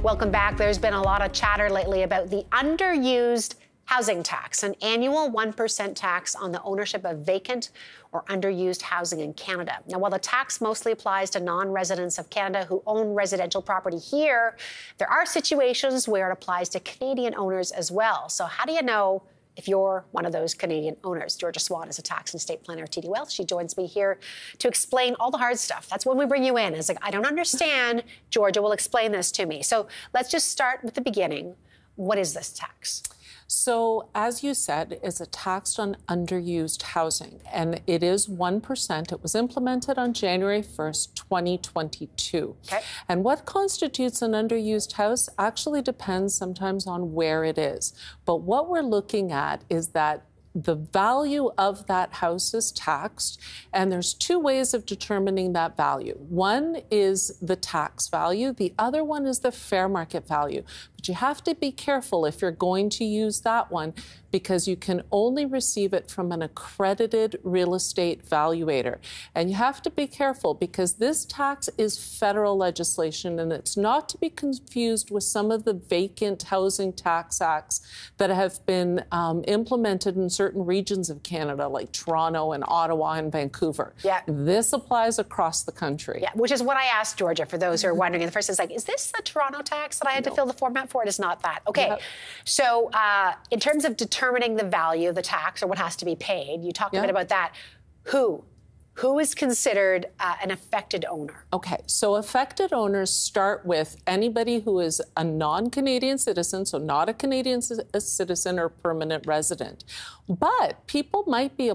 Welcome back. There's been a lot of chatter lately about the underused housing tax, an annual 1% tax on the ownership of vacant or underused housing in Canada. Now, while the tax mostly applies to non-residents of Canada who own residential property here, there are situations where it applies to Canadian owners as well. So how do you know if you're one of those Canadian owners? Georgia Swan is a tax and estate planner at TD Wealth. She joins me here to explain all the hard stuff. That's when we bring you in. It's like, I don't understand. Georgia will explain this to me. So let's just start with the beginning. What is this tax? So, as you said, it's a tax on underused housing, and it is 1%. It was implemented on January 1st, 2022. Okay. And what constitutes an underused house actually depends sometimes on where it is. But what we're looking at is that the value of that house is taxed, and there's two ways of determining that value. One is the tax value. The other one is the fair market value. But you have to be careful if you're going to use that one, because you can only receive it from an accredited real estate valuator. And you have to be careful because this tax is federal legislation, and it's not to be confused with some of the vacant housing tax acts that have been implemented in certain regions of Canada, like Toronto and Ottawa and Vancouver. Yeah. This applies across the country. Yeah, which is what I asked Georgia, for those who are wondering. And the first is like, is this the Toronto tax that I had to fill the form out for? It is not that. Okay. Yep. So in terms of determining the value of the tax or what has to be paid, you talked a bit about that. Who is considered an affected owner? Okay, so affected owners start with anybody who is a non-Canadian citizen, so not a Canadian citizen or permanent resident. But people might be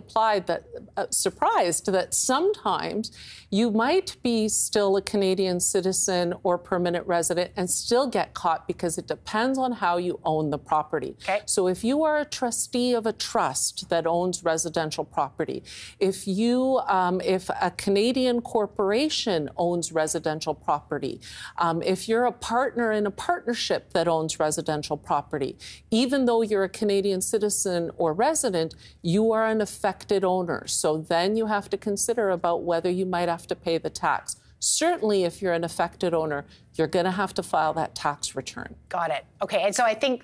surprised that sometimes you might be still a Canadian citizen or permanent resident and still get caught because it depends on how you own the property. Okay. So if you are a trustee of a trust that owns residential property, if a Canadian corporation owns residential property, if you're a partner in a partnership that owns residential property, even though you're a Canadian citizen or resident, you are an affected owner. So then you have to consider about whether you might have to pay the tax. Certainly, if you're an affected owner, you're going to have to file that tax return. Got it. Okay. And so I think,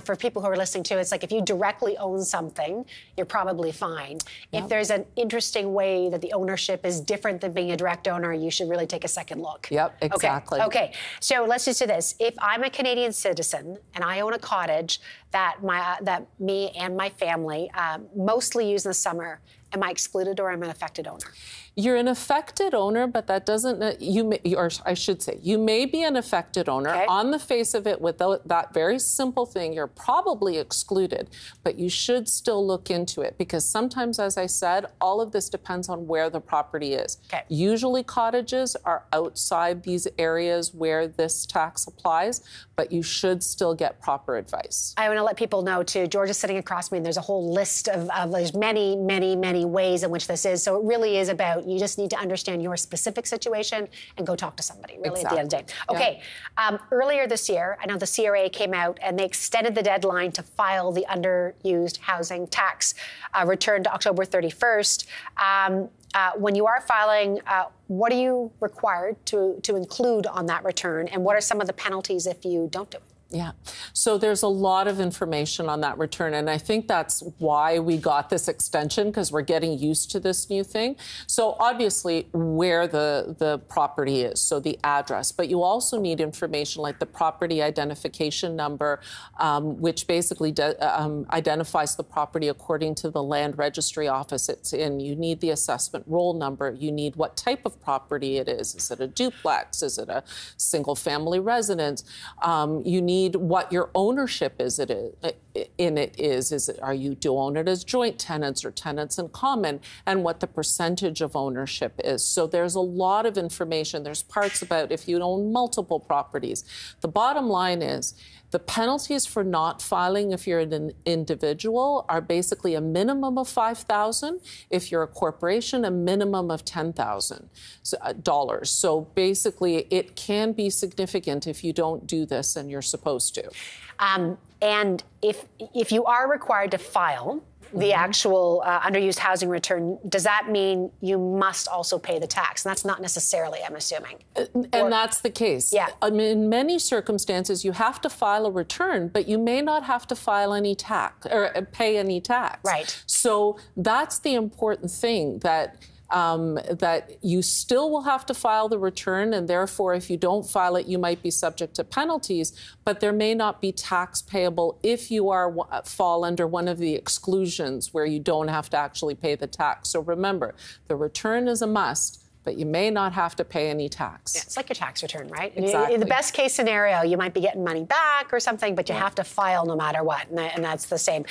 for people who are listening to, it's like if you directly own something, you're probably fine. Yep. If there's an interesting way that the ownership is different than being a direct owner, you should really take a second look. Yep, exactly. Okay. So let's just do this. If I'm a Canadian citizen and I own a cottage that me and my family mostly use in the summer, am I excluded or am I an affected owner? You're an affected owner, but that doesn't, you may be an affected owner. Okay. On the face of it, without that very simple thing, you're probably excluded, but you should still look into it because sometimes, as I said, all of this depends on where the property is. Okay. Usually cottages are outside these areas where this tax applies, but you should still get proper advice. I want to let people know, too, Georgia's sitting across me, and there's a whole list of there's many, many, many ways in which this is. So it really is about, you just need to understand your specific situation and go talk to somebody, really, exactly. At the end of the day. Okay. Yeah. Earlier this year, I know the CRA came out and they extended the deadline to file the underused housing tax return to October 31st. When you are filing, what are you required to include on that return? And what are some of the penalties if you don't do it? Yeah. So there's a lot of information on that return. And I think that's why we got this extension, because we're getting used to this new thing. So obviously where the property is, so the address, but you also need information like the property identification number, which basically identifies the property according to the land registry office it's in. You need the assessment roll number. You need what type of property it is. Is it a duplex? Is it a single family residence? You need what your ownership is in it is. Are you do own it as joint tenants or tenants in common, and what the percentage of ownership is. So there's a lot of information. There's parts about if you own multiple properties. The bottom line is the penalties for not filing if you're an individual are basically a minimum of $5,000. If you're a corporation, a minimum of $10,000. So basically, it can be significant if you don't do this and you're supposed to. And if you are required to file the actual underused housing return, does that mean you must also pay the tax? And that's not necessarily, I'm assuming. And that's the case. Yeah. I mean, in many circumstances, you have to file a return, but you may not have to file any tax or pay any tax. Right. So that's the important thing, that you still will have to file the return, and therefore, if you don't file it, you might be subject to penalties, but there may not be tax payable if you fall under one of the exclusions where you don't have to actually pay the tax. So remember, the return is a must, but you may not have to pay any tax. Yeah, it's like your tax return, right? Exactly. In the best case scenario, you might be getting money back or something, but you have to file no matter what, and that's the same.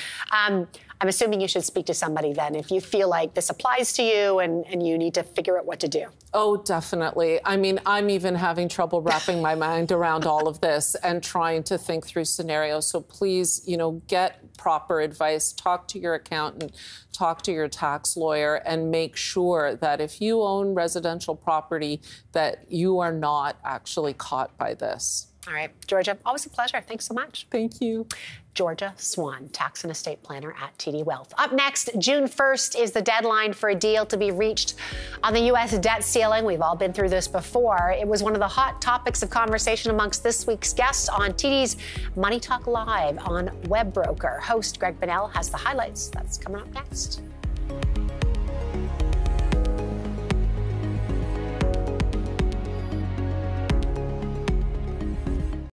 I'm assuming you should speak to somebody then if you feel like this applies to you and you need to figure out what to do. Oh, definitely. I mean, I'm even having trouble wrapping my mind around all of this and trying to think through scenarios. So please, get proper advice, talk to your accountant, talk to your tax lawyer, and make sure that if you own residential property, that you are not actually caught by this. All right, Georgia, always a pleasure. Thanks so much. Thank you. Georgia Swan, tax and estate planner at TD Wealth. Up next, June 1st is the deadline for a deal to be reached on the U.S. debt ceiling. We've all been through this before. It was one of the hot topics of conversation amongst this week's guests on TD's MoneyTalk Live on Webbroker. Host Greg Bonnell has the highlights. That's coming up next.